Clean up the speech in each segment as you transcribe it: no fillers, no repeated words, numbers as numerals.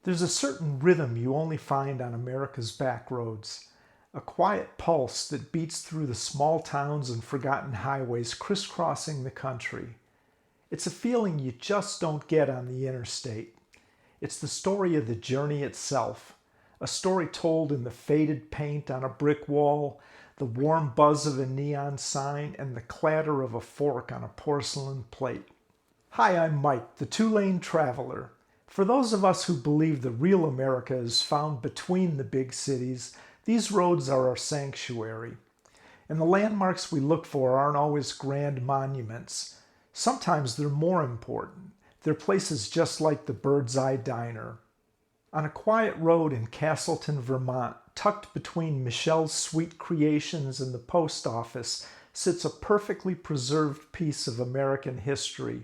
There's a certain rhythm you only find on America's backroads, a quiet pulse that beats through the small towns and forgotten highways crisscrossing the country. It's a feeling you just don't get on the interstate. It's the story of the journey itself, a story told in the faded paint on a brick wall, the warm buzz of a neon sign, and the clatter of a fork on a porcelain plate. Hi, I'm Mike, the two-lane traveler. For those of us who believe the real America is found between the big cities, these roads are our sanctuary. And the landmarks we look for aren't always grand monuments. Sometimes they're more important. They're places just like the Birdseye Diner. On a quiet road in Castleton, Vermont, tucked between Michelle's Sweet Creations and the post office, sits a perfectly preserved piece of American history.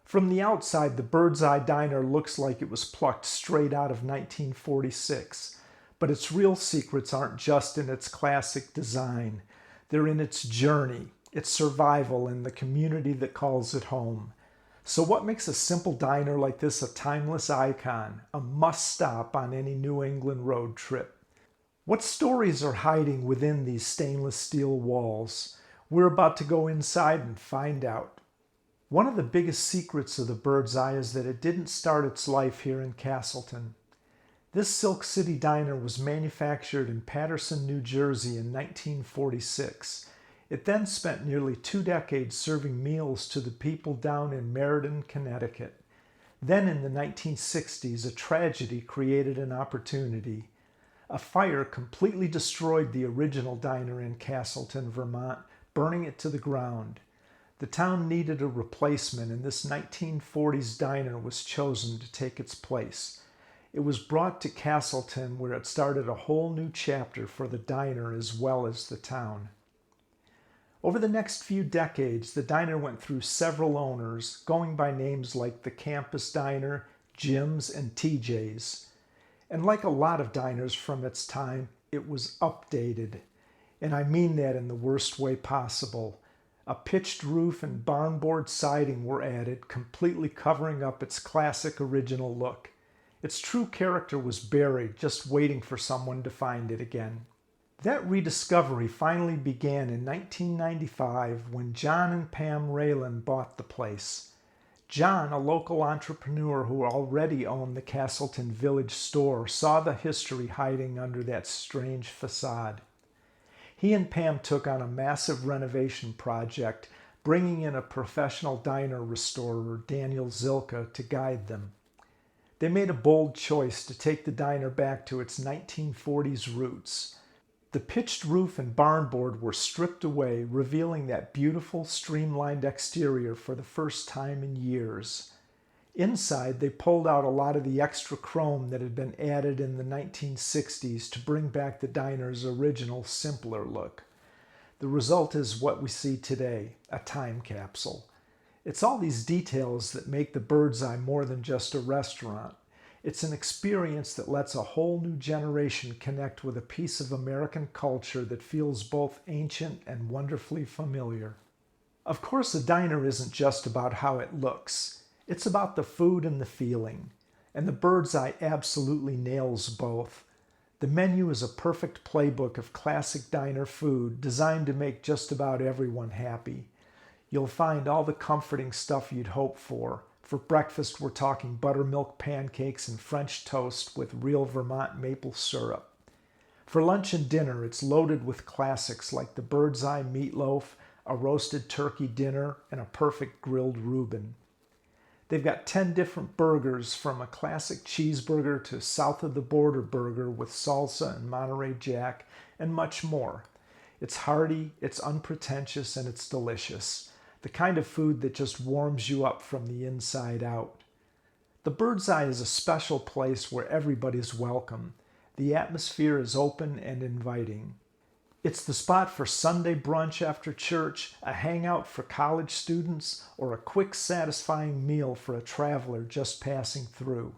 From the outside, the Birdseye Diner looks like it was plucked straight out of 1946. But its real secrets aren't just in its classic design. They're in its journey, its survival, and the community that calls it home. So what makes a simple diner like this a timeless icon, a must-stop on any New England road trip? What stories are hiding within these stainless steel walls? We're about to go inside and find out. One of the biggest secrets of the Birdseye is that it didn't start its life here in Castleton. This Silk City diner was manufactured in Paterson, New Jersey in 1946. It then spent nearly 2 decades serving meals to the people down in Meriden, Connecticut. Then in the 1960s, a tragedy created an opportunity. A fire completely destroyed the original diner in Castleton, Vermont, burning it to the ground. The town needed a replacement, and this 1940s diner was chosen to take its place. It was brought to Castleton, where it started a whole new chapter for the diner as well as the town. Over the next few decades, the diner went through several owners, going by names like the Campus Diner, Jim's, and TJ's. And like a lot of diners from its time, it was updated. And I mean that in the worst way possible. A pitched roof and barnboard siding were added, completely covering up its classic original look. Its true character was buried, just waiting for someone to find it again. That rediscovery finally began in 1995 when John and Pam Raylan bought the place. John, a local entrepreneur who already owned the Castleton Village store, saw the history hiding under that strange facade. He and Pam took on a massive renovation project, bringing in a professional diner restorer, Daniel Zilka, to guide them. They made a bold choice to take the diner back to its 1940s roots. The pitched roof and barnboard were stripped away, revealing that beautiful, streamlined exterior for the first time in years. Inside, they pulled out a lot of the extra chrome that had been added in the 1960s to bring back the diner's original, simpler look. The result is what we see today, a time capsule. It's all these details that make the Birdseye more than just a restaurant. It's an experience that lets a whole new generation connect with a piece of American culture that feels both ancient and wonderfully familiar. Of course, a diner isn't just about how it looks. It's about the food and the feeling. And the Birdseye absolutely nails both. The menu is a perfect playbook of classic diner food designed to make just about everyone happy. You'll find all the comforting stuff you'd hope for. For breakfast, we're talking buttermilk pancakes and French toast with real Vermont maple syrup. For lunch and dinner, it's loaded with classics like the Birdseye meatloaf, a roasted turkey dinner, and a perfect grilled Reuben. They've got 10 different burgers, from a classic cheeseburger to south-of-the-border burger with salsa and Monterey Jack, and much more. It's hearty, it's unpretentious, and it's delicious. The kind of food that just warms you up from the inside out. The Birdseye is a special place where everybody's welcome. The atmosphere is open and inviting. It's the spot for Sunday brunch after church, a hangout for college students, or a quick, satisfying meal for a traveler just passing through.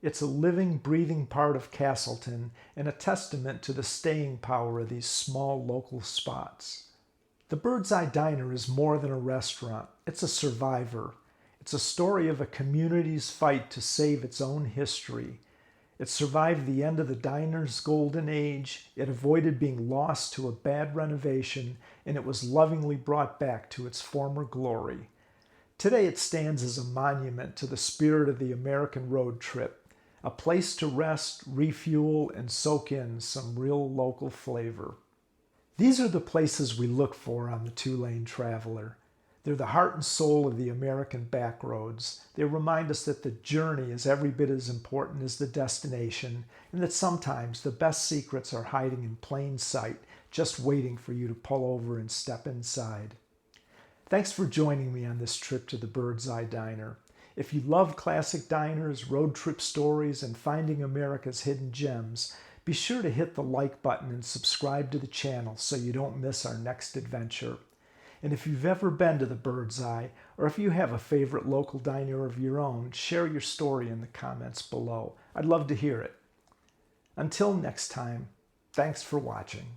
It's a living, breathing part of Castleton and a testament to the staying power of these small local spots. The Birdseye Diner is more than a restaurant. It's a survivor. It's a story of a community's fight to save its own history. It survived the end of the diner's golden age, it avoided being lost to a bad renovation, and it was lovingly brought back to its former glory. Today it stands as a monument to the spirit of the American road trip, a place to rest, refuel, and soak in some real local flavor. These are the places we look for on the two-lane traveler. They're the heart and soul of the American backroads. They remind us that the journey is every bit as important as the destination, and that sometimes the best secrets are hiding in plain sight, just waiting for you to pull over and step inside. Thanks for joining me on this trip to the Birdseye Diner. If you love classic diners, road trip stories, and finding America's hidden gems, be sure to hit the like button and subscribe to the channel so you don't miss our next adventure. And if you've ever been to the Birdseye, or if you have a favorite local diner of your own, share your story in the comments below. I'd love to hear it. Until next time, thanks for watching.